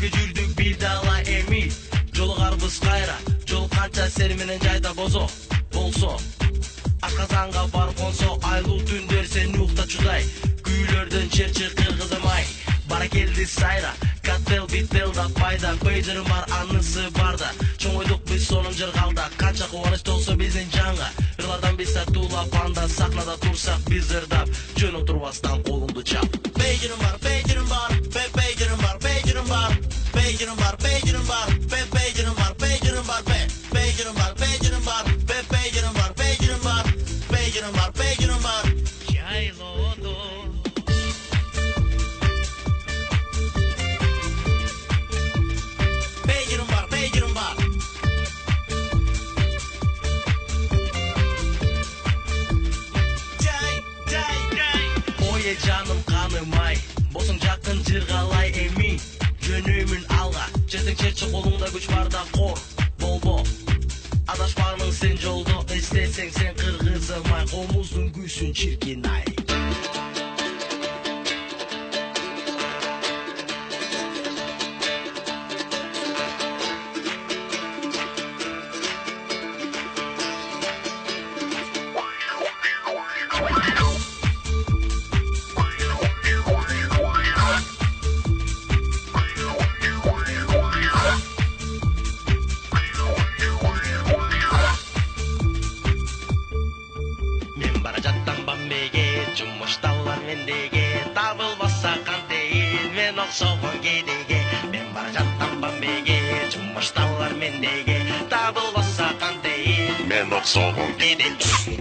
Birge жүрдүк бир дала эми, жолугарбыз кайра. Жол канча сени менен жайда бозо болсо, Акказанга бар консо, айлуу түндөр сен уктап чудай. Күйлөрдөн черчи кыргызамай, бара келди сайра. Каттел биттел да пайда, пейджерим бар, анысы барда. Чоң ойдук биз сонун жыргалда, канча кубаныч толсо биздин жанга. Ырлардан биз сатуула панда, сахнада турсак биз ырдап, жөн отурбастан колумду чап. Пейджерим бар, пейджерим бар, пейджерим бар, пейджерим бар, пейджерим бар, пейджерим бар, пейджерим бар, пейджерим бар, пейджерим бар, пейджерим бар, пейджерим бар, пейджерим бар, пейджерим бар, пейджерим бар. Жайлооду жаным канымай, босың жакын жыргалай эми. Жөнөмүн алга, жетиң черчи колуңда күч барда кор болбо. Адашпаның сен жолдо, эстесең сен кыргызымай, комуздун күйсүн чиркин ай. Жумушталар мендеге, табылбаса кантейин, мен окшогон кедеге. Мен бара жаттам Бомбейге, жумушталар мендеге, табылбаса кантейин, мен окшогон кедеге.